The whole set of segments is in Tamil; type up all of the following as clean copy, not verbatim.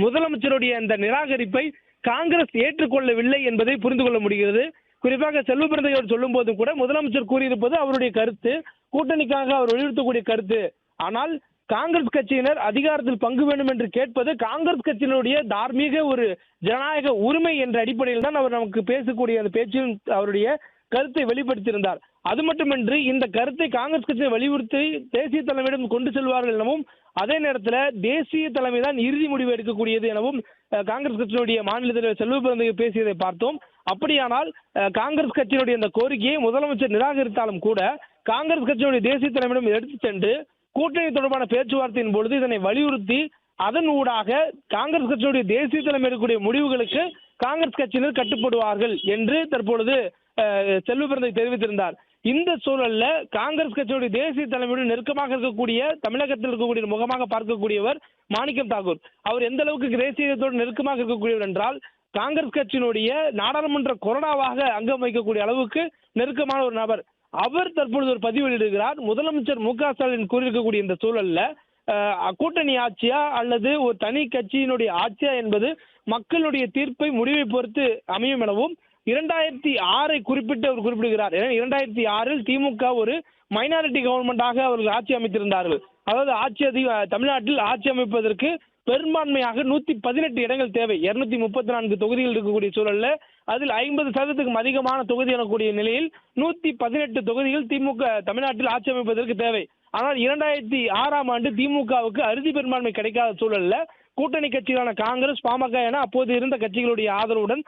முதலமைச்சருடைய அந்த நிராகரிப்பை காங்கிரஸ் ஏற்றுக்கொள்ளவில்லை என்பதை புரிந்து கொள்ள முடிகிறது. குறிப்பாக செல்வ பிறந்தகை அவர் சொல்லும் போது கூட முதலமைச்சர் கூறியிருப்பது அவருடைய கருத்து, கூட்டணிக்காக அவர் வலியுறுத்தக்கூடிய கருத்து. ஆனால் காங்கிரஸ் கட்சியினர் அதிகாரத்தில் பங்கு வேண்டும் என்று கேட்பது காங்கிரஸ் கட்சியினுடைய தார்மீக ஒரு ஜனநாயக உரிமை என்ற அடிப்படையில் தான் அவர் நமக்கு பேசக்கூடிய அந்த பேச்சில் அவருடைய கருத்தை வெளிப்படுத்தியிருந்தார். அது மட்டுமின்றி இந்த கருத்தை காங்கிரஸ் கட்சியை வலியுறுத்தி தேசிய தலைமையிடம் கொண்டு செல்வார்கள் எனவும், அதே நேரத்தில் தேசிய தலைமை தான் இறுதி முடிவு எடுக்கக்கூடியது எனவும் காங்கிரஸ் கட்சியினுடைய மாநில தலைவர் செல்வ பிறந்தகை பேசியதை பார்த்தோம். அப்படியானால் காங்கிரஸ் கட்சியினுடைய இந்த கோரிக்கையை முதலமைச்சர் நிராகரித்தாலும் கூட காங்கிரஸ் கட்சியினுடைய தேசிய தலைமையிடம் எடுத்து சென்று கூட்டணி தொடர்பான பேச்சுவார்த்தையின் பொழுது இதனை வலியுறுத்தி அதன் ஊடாக காங்கிரஸ் கட்சியுடைய தேசிய தலைமை எடுக்கக்கூடிய முடிவுகளுக்கு காங்கிரஸ் கட்சியினர் கட்டுப்படுவார்கள் என்று தற்பொழுது செல்வ பிறந்தகை தெரிவித்திருந்தார். இந்த சூழல்ல காங்கிரஸ் கட்சியுடைய தேசிய தலைமையுடன் நெருக்கமாக இருக்கக்கூடிய, தமிழகத்தில் இருக்கக்கூடிய முகமாக பார்க்கக்கூடியவர் மாணிக்கம் தாக்கூர். அவர் எந்த அளவுக்கு தேசியத்தோடு நெருக்கமாக இருக்கக்கூடியவர் என்றால், காங்கிரஸ் கட்சியினுடைய நாடாளுமன்ற கொறடாவாக அங்கம் வைக்கக்கூடிய அளவுக்கு நெருக்கமான ஒரு நபர். அவர் தற்பொழுது ஒரு பதிவு வெளியிடுகிறார். முதலமைச்சர் மு.க. ஸ்டாலின் கூறியிருக்கக்கூடிய இந்த சூழல்ல கூட்டணி ஆட்சியா அல்லது ஒரு தனி கட்சியினுடைய ஆட்சியா என்பது மக்களுடைய தீர்ப்பை முடிவை பொறுத்து அமையும் எனவும் 2006 குறிப்பிட்டு அவர் குறிப்பிடுகிறார். 2006 திமுக ஒரு மைனாரிட்டி கவர்மெண்டாக அவர்கள் ஆட்சி அமைத்திருந்தார்கள். அதாவது தமிழ்நாட்டில் ஆட்சி அமைப்பதற்கு பெரும்பான்மையாக 118 இடங்கள் தேவை. 234 தொகுதிகள் இருக்கக்கூடிய சூழல்ல அதில் 50% அதிகமான தொகுதி எனக்கூடிய நிலையில் 118 தொகுதிகள் திமுக தமிழ்நாட்டில் ஆட்சி அமைப்பதற்கு தேவை. ஆனால் 2006ஆம் ஆண்டு திமுகவுக்கு அறுதி பெரும்பான்மை கிடைக்காத சூழல்ல கூட்டணி கட்சிகளான காங்கிரஸ், பாமக என அப்போது இருந்த கட்சிகளுடைய ஆதரவுடன்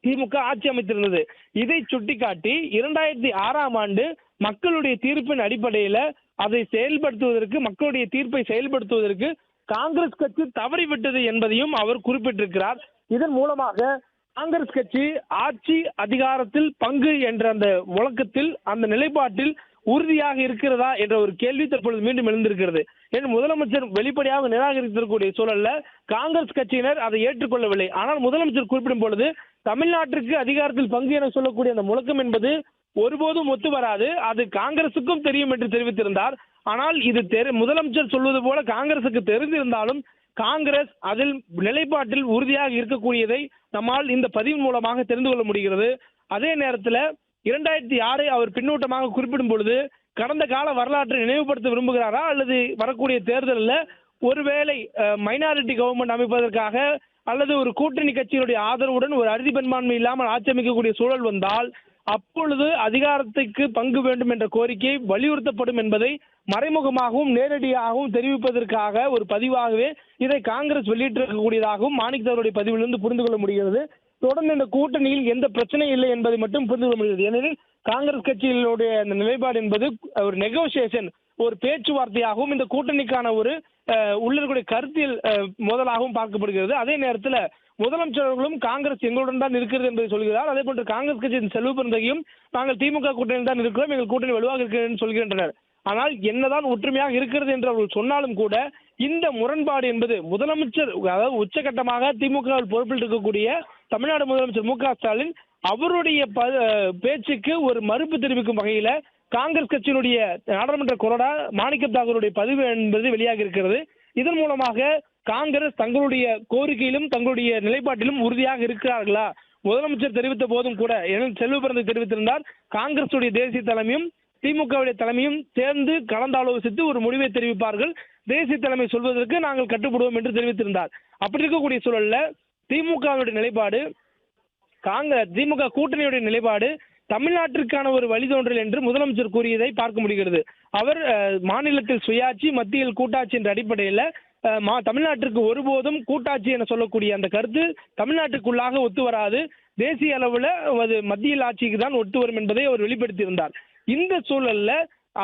திமுக ஆட்சி அமைத்திருந்தது. இதை சுட்டிக்காட்டி 2006ஆம் ஆண்டு மக்களுடைய தீர்ப்பின் அடிப்படையில் அதை செயல்படுத்துவதற்கு, மக்களுடைய தீர்ப்பை செயல்படுத்துவதற்கு காங்கிரஸ் கட்சி தவறிவிட்டது என்பதையும் அவர் குறிப்பிட்டிருக்கிறார். இதன் மூலமாக காங்கிரஸ் கட்சி ஆட்சி அதிகாரத்தில் பங்கு என்ற அந்த முழக்கத்தில், அந்த நிலைப்பாட்டில் உறுதியாக இருக்கிறதா என்ற ஒரு கேள்வி தற்பொழுது மீண்டும் எழுந்திருக்கிறது. ஏன் முதலமைச்சர் வெளிப்படையாக நிராகரித்திருக்கக்கூடிய சூழல்ல காங்கிரஸ் கட்சியினர் அதை ஏற்றுக்கொள்ளவில்லை. ஆனால் முதலமைச்சர் குறிப்பிடும் பொழுது தமிழ்நாட்டிற்கு அதிகாரத்தில் பங்கு என சொல்லக்கூடிய அந்த முழக்கம் என்பது ஒருபோதும் ஒத்து வராது, அது காங்கிரசுக்கும் தெரியும் என்று தெரிவித்திருந்தார். ஆனால் இது முதலமைச்சர் சொல்வது போல காங்கிரசுக்கு தெரிந்திருந்தாலும் காங்கிரஸ் அதில் நிலைப்பாட்டில் உறுதியாக இருக்கக்கூடியதை நம்மால் இந்த பதிவு மூலமாக தெரிந்து கொள்ள முடிகிறது. அதே நேரத்தில் 2006 அவர் பின்னூட்டமாக குறிப்பிடும் பொழுது கடந்த கால வரலாற்றை நினைவுபடுத்த விரும்புகிறாரா, அல்லது வரக்கூடிய தேர்தலில் ஒருவேளை மைனாரிட்டி கவர்மெண்ட் அமைப்பதற்காக அல்லது ஒரு கூட்டணி கட்சியினுடைய ஆதரவுடன் ஒரு அறுதி பெரும்பான்மை இல்லாமல் ஆட்சி அமைக்கக்கூடிய சூழல் வந்தால் அப்பொழுது அதிகாரத்துக்கு பங்கு வேண்டும் என்ற கோரிக்கை வலியுறுத்தப்படும் என்பதை மறைமுகமாகவும் நேரடியாகவும் தெரிவிப்பதற்காக ஒரு பதிவாகவே இதை காங்கிரஸ் வெளியிட்டிருக்கக்கூடியதாகவும் மாணிக்கத்தவருடைய பதிவிலிருந்து புரிந்து கொள்ள முடிகிறது. தொடர்ந்து இந்த கூட்டணியில் எந்த பிரச்சனையும் இல்லை என்பதை மட்டும் புரிந்து கொள்ள முடிகிறது. ஏனெனில் காங்கிரஸ் கட்சியினுடைய அந்த நிலைப்பாடு என்பது ஒரு நெகோசியேஷன், ஒரு பேச்சுவார்த்தையாகவும் இந்த கூட்டணிக்கான ஒரு உள்ளக்கூடிய கருத்தியல் முதலாகவும் பார்க்கப்படுகிறது. அதே நேரத்தில் முதலமைச்சர் அவர்களும் காங்கிரஸ் எங்களுடன் தான் இருக்கிறது என்பதை சொல்கிறார். அதே போன்று காங்கிரஸ் கட்சியின் செல்வ பிறந்தகையும் நாங்கள் திமுக கூட்டணியில் தான் இருக்கிறோம், எங்கள் கூட்டணி வலுவாக இருக்கிறது என்று சொல்கின்றனர். ஆனால் என்னதான் ஒற்றுமையாக இருக்கிறது என்று அவர்கள் சொன்னாலும் கூட இந்த முரண்பாடு என்பது முதலமைச்சர், அதாவது உச்சகட்டமாக திமுக பொறுப்பில் இருக்கக்கூடிய தமிழ்நாடு முதலமைச்சர் மு.க. ஸ்டாலின் அவருடைய பேச்சுக்கு ஒரு மறுப்பு தெரிவிக்கும் வகையில காங்கிரஸ் கட்சியினுடைய நாடாளுமன்ற கொறடா மாணிக்கம் தாக்கூருடைய பதிவு என்பது வெளியாக இருக்கிறது. இதன் மூலமாக காங்கிரஸ் தங்களுடைய கோரிக்கையிலும் தங்களுடைய நிலைப்பாட்டிலும் உறுதியாக இருக்கிறார்களா? முதலமைச்சர் தெரிவித்த போதும் கூட செல்வ பிறந்தகை தெரிவித்திருந்தார், காங்கிரசுடைய தேசிய தலைமையும் திமுகவுடைய தலைமையும் சேர்ந்து கலந்தாலோசித்து ஒரு முடிவை தெரிவிப்பார்கள், தேசிய தலைமை சொல்வதற்கு நாங்கள் கட்டுப்படுவோம் என்று தெரிவித்திருந்தார். அப்படி இருக்கக்கூடிய சூழல்ல திமுகவுடைய நிலைப்பாடு, திமுக கூட்டணியுடைய நிலைப்பாடு தமிழ்நாட்டிற்கான ஒரு வழிதோன்றல் என்று முதலமைச்சர் கூறியதை பார்க்க முடிகிறது. அவர் மாநிலத்தில் சுயாட்சி, மத்தியில் கூட்டாட்சி என்ற அடிப்படையில் தமிழ்நாட்டிற்கு ஒருபோதும் கூட்டாட்சி என சொல்லக்கூடிய அந்த கருத்து தமிழ்நாட்டுக்குள்ளாக ஒத்து வராது, தேசிய அளவில் அது மத்தியில் ஆட்சிக்கு தான் ஒத்து வரும் என்பதை அவர் வெளிப்படுத்தியிருந்தார். இந்த சூழல்ல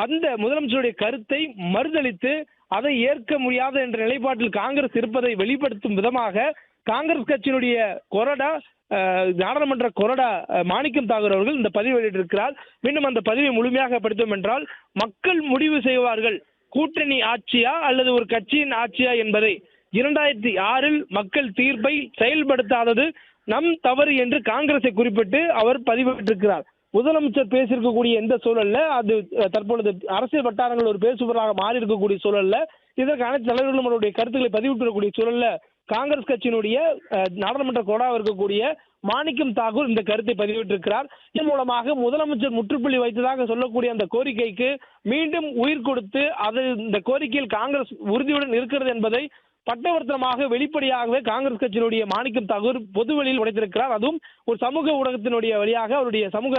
அந்த முதலமைச்சருடைய கருத்தை மறுதளித்து அதை ஏற்க முடியாத என்ற நிலைப்பாட்டில் காங்கிரஸ் இருப்பதை வெளிப்படுத்தும் விதமாக காங்கிரஸ் கட்சியினுடைய கொறடா, நாடாளுமன்ற கொறடா மாணிக்கம் தாக்கூர் அவர்கள் இந்த பதிவு வெளியிட்டிருக்கிறார். மீண்டும் அந்த பதிவை முழுமையாக படித்தோம் என்றால், மக்கள் முடிவு செய்வார்கள் கூட்டணி ஆட்சியா அல்லது ஒரு கட்சியின் ஆட்சியா என்பதை. 2006 மக்கள் தீர்ப்பை செயல்படுத்தாதது நம் தவறு என்று காங்கிரஸை குறிப்பிட்டு அவர் பதிவிட்டிருக்கிறார். முதலமைச்சர் பேசியிருக்கக்கூடிய எந்த சூழல்ல அது தற்பொழுது அரசியல் வட்டாரங்கள் ஒரு பேசுபொருளாக மாறி இருக்கக்கூடிய சூழல்ல இதற்கு அனைத்து தலைவர்களும் அவருடைய கருத்துக்களை பதிவிட்டுக்கூடிய சூழல்ல காங்கிரஸ் கட்சியினுடைய நாடாளுமன்ற கோடாக இருக்கக்கூடிய மாணிக்கம் தாக்கூர் இந்த கருத்தை பதிவிட்டிருக்கிறார். இதன் மூலமாக முதலமைச்சர் முற்றுப்புள்ளி வைத்ததாக சொல்லக்கூடிய அந்த கோரிக்கைக்கு மீண்டும் உயிர் கொடுத்து அது இந்த கோரிக்கையில் காங்கிரஸ் உறுதியுடன் இருக்கிறது என்பதை பட்டவர்த்தனமாக வெளிப்படையாகவே காங்கிரஸ் கட்சியினுடைய மாணிக்கம் தாக்கூர் பொதுவெளியில் உடைத்திருக்கிறார். அதுவும் ஒரு சமூக ஊடகத்தினுடைய வழியாக அவருடைய சமூக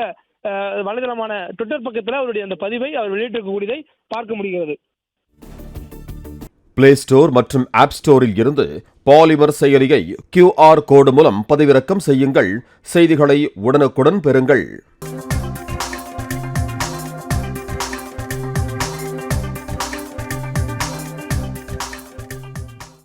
வலைதளமான ட்விட்டர் பக்கத்தில் அவருடைய அந்த பதிவை அவர் வெளியிட்டிருக்கக்கூடியதை பார்க்க முடிகிறது. பிளே ஸ்டோர் மற்றும் ஆப் ஸ்டோரில் இருந்து பாலிமர் செயலியை QR கோடு மூலம் பதிவிறக்கம் செய்யுங்கள். செய்திகளை உடனுக்குடன் பெறுங்கள்.